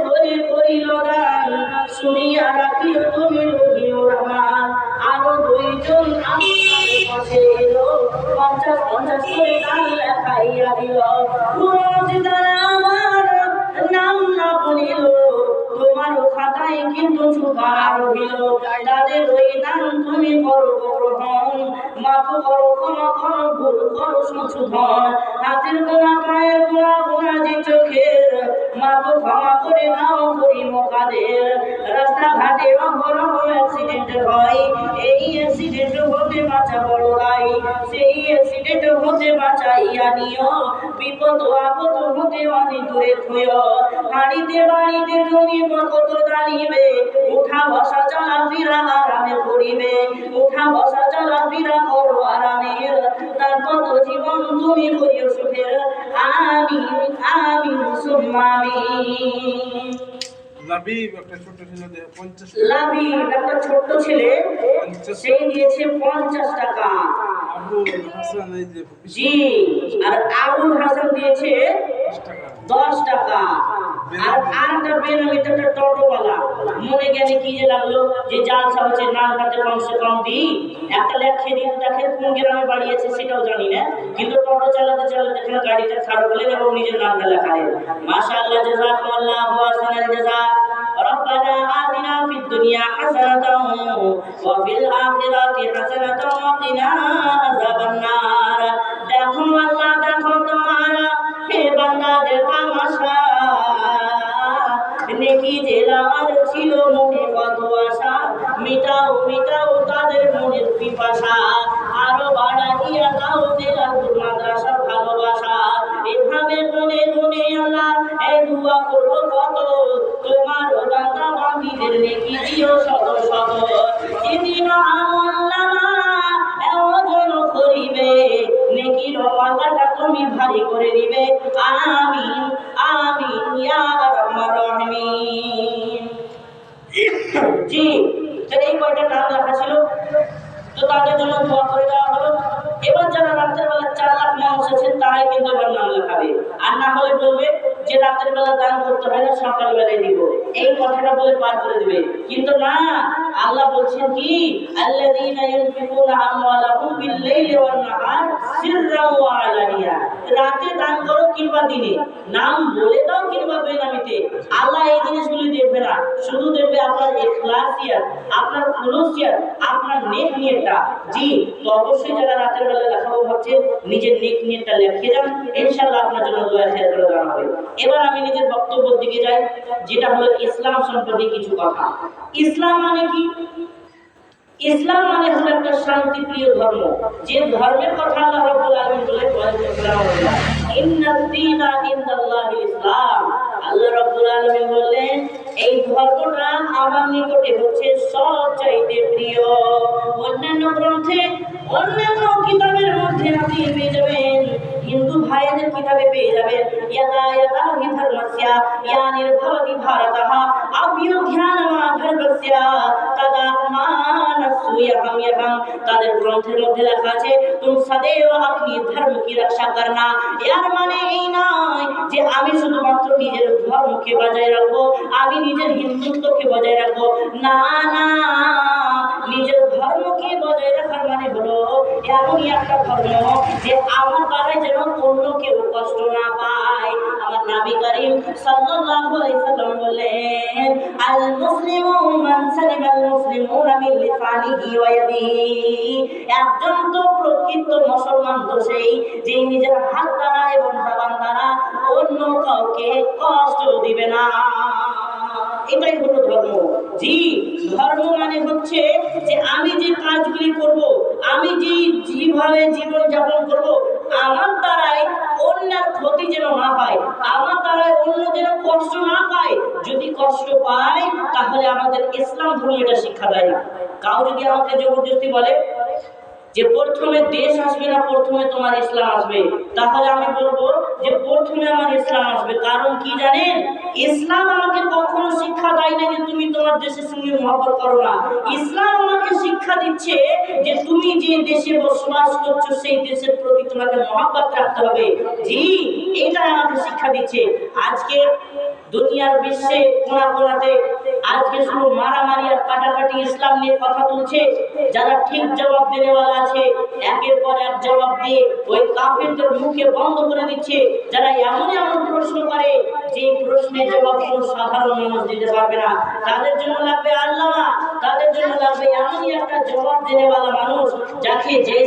করে করিল দান, শুনিয়া রাখিও তুমি রহিম রহমান। আরো দুইজন আমার কাছে এলো, 50 করে দান লেখাইয়া দিল। মুরাজিদারা আমার নাম না বলিল, তোমারও খাতায় কিন্তু ছুপা রহিল। তাদের ওই দান তুমি করো গ্রহণ, মাফ করো, ক্ষমা করো, ভুল করো সংশোধন। হাতের গোনা, পায়ের গোনা, গোনা যে চোখের, মাফ ক্ষমা করে দাও করিম কাদের। রাস্তাঘাটে অহরহ অ্যাক্সিডেন্ট হয়, এই অ্যাক্সিডেন্ট হতে বাঁচা বড় দায়। সেই অ্যাক্সিডেন্ট হতে বাঁচাইয়া নিও, বিপদ আপদ হতে অনেক দূরে থুয়। বাড়িতে বাড়িতে তুমি কত জানিবে, উঠা বসা চলাফেরা আরামে করিবে। উঠা বসা চলাফেরা করো আরামের, তার কত জীবন তুমি করিও সুখের। আমিন আমিন সুম্মা আমিন। লাবিব একটা ছোট ছেলে 50 লাবিব একটা ছোট ছেলে, সে দিয়েছে 50 টাকা। আবুল হাসান এই যে জি, আর আবুল হাসান দিয়েছে 10 টাকা। আর আরেকটা বেনামিতে একটা টোটোওয়ালা মনে জ্ঞানে কি যে লাগলো যে জালসা হচ্ছে, নাম কাটে কমসে কম দিই, একটা লেখে দিতে দেখে কোন গ্রামে বাড়িয়েছে সেটাও জানি না, কিন্তু টোটো চালাতে চালাতে এখানে গাড়িটা খারাপ করলেন এবং নিজের নামটা লেখালেন। মাশাআল্লাহ, জাযাকুমুল্লাহু আহসানাল জাযা। ربنا آتنا في الدنيا حسنة وفي الآخرة حسنة وقنا عذاب النار। দেখো আল্লাহ, দেখো তোমার হে বান্দাদের তামাশা, নেকি জেলার ছিল মনে কত আশা, মিটাও মিটাও তাদের মনের পিপাসা। আরো বাড়াইয়া দাও জেলার মাদ্রাসা ভালোবাসা। এভাবে মনে মনে আল্লাহ এই দোয়া করবো কত, তোমার বান্দা বান্দীদের নেকি দিও শত শত। যেদিন আমলনামা ওজন করিবে, নেকির পাল্লাটা তুমি ভারী করে দিবে। আমিন আমিন ইয়া রাহমান রহিম। জি, এই কয়টা নাম লেখা ছিল, তো তাদের জন্য দোয়া করে দেওয়া হলো। এবার যারা রাতের বেলা 4 লাখ মানুষ আছেন তারাই কিন্তু এবার নাম লেখাবে, আর না হলে বলবে যে রাতের বেলা দান করতে হয় না, সকাল বেলায় দিব, এই কথাটা বলে পার করে দিবে। কিন্তু না, আল্লাহ বলছেন কি, আল্লাযীনা ইউনফিকুনা আমওয়ালাহুম বিল-লাইলি ওয়ান-নাহার সিররান ওয়া আলানিয়া। রাতে দান করো কিংবা দিনে, নাম বলে দাও কিংবা বেনামিতে, আল্লাহ এই জিনিসগুলি দেখবে না, শুধু দেখবে আপনার ইখলাসিয়াত, আপনার খুলুসিয়াত, আপনার নেক নিয়তটা। জি, তো অবশ্যই যারা রাতের বেলা লেখাবো ভাবছেন, নিজের নেক নিয়তটা লিখে যান, ইনশাআল্লাহ আপনার জন্য দোয়া শেয়ার করে দেওয়া হবে। এবার আমি নিজের বক্তব্যের দিকে যাই, যেটা হলো ইসলাম সম্পর্কে কিছু কথা। ইসলাম মানে কি? ইসলাম মানে হলো একটা শান্তিপ্রিয় ধর্ম, যে ধর্মের কথা আল্লাহ রাব্বুল আলামিন বলেন, ইন্নাদ দীনা ইনদাল্লাহিল ইসলাম। আল্লাহ রাব্বুল আলামিন বললেন এই ধর্মটা আমার নিকটে হচ্ছে সবচাইতে প্রিয়। অন্যান্য গ্রন্থে, অন্যান্য কিতাবের মধ্যে আপনি পেয়ে যাবেন, হিন্দু ভাইদের কিতাবে পেয়ে যাবেন, ইয়াদা ইয়াদা হি ধর্মস্যা ইয়ানি ভবতি ভারতঃ আভ্যুত্থানমা ধর্মস্য তদাত্মানসু ইয়াহাম ইয়াহাম। তাদের গ্রন্থের মধ্যে লেখা আছে তুম সदैव अपनी धर्म की रक्षा करना। এর মানে এই নয় যে আমি শুধুমাত্র নিজের ধর্মকে বজায় রাখবো, আমি নিজের হিন্দুত্বকে বজায় রাখবো, না না, নিজের ধর্মকে বজায় রাখার মানে হলো এমনই একটা ধর্ম যে আমার দ্বারাই যেন অন্য কেউ কষ্ট না পায়। আমার নবী করিম সাল্লাল্লাহু আলাইহি সাল্লাম বলেন, আল মুসলিমু মান সালিমাল মুসলিমুনা মিন লিসানিহি ওয়া ইয়াদিহি। একজন তো প্রকৃত মুসলমান তো সেই যে নিজের হাত দ্বারা এবং জবান দ্বারা অন্য কাউকে কষ্ট দিবে না। এটাই হলো ধর্ম। জি, ধর্ম মানে হচ্ছে যে আমি যে কাজগুলি করব, আমি যেভাবে জীবন যাপন করব, আমার দ্বারাই অন্যের ক্ষতি যেন না পায়, আমার দ্বারাই অন্য যেন কষ্ট না পায়। যদি কষ্ট পায় তাহলে আমাদের ইসলাম ধর্ম এটা শিক্ষা দেয় না। কাউ যদি আমাকে জবরদস্তি বলে যে প্রথমে দেশ আসবে না প্রথমে তোমার ইসলাম আসবে, তাহলে আমি বলবো যে প্রথমে আমার ইসলাম আসবে। কারণ কি জানেন, ইসলাম আমাকে কখনো শিক্ষা দেয় না যে তুমি তোমার দেশের সঙ্গে মহব্বত করো না। ইসলাম আমাকে শিক্ষা দিচ্ছে যে তুমি যে দেশে বসবাস করছো সেই দেশের প্রতি তোমাকে মহব্বত রাখতে হবে। জি, এটা আমাকে শিক্ষা দিচ্ছে। আজকে দুনিয়ার বিশ্বে কোনা কোনাতে আজকে শুধু মারামারি আর কাটাকাটি ইসলাম নিয়ে কথা তুলছে। যারা ঠিক জবাব দেনেওয়ালা আছে একের পর এক জবাব দিয়ে ওই কাফিরদের মুখে বন্ধ করে দিচ্ছে। যারা এমন এমন প্রশ্ন করে যে প্রশ্নের জবাব কোনো সাধারণ মানুষ দিতে পারবে না, তাদের জন্য লাগবে আল্লামা, তাদের জন্য লাগবে এমনই একটা জবাব দেনেওয়ালা মানুষ যাকে যে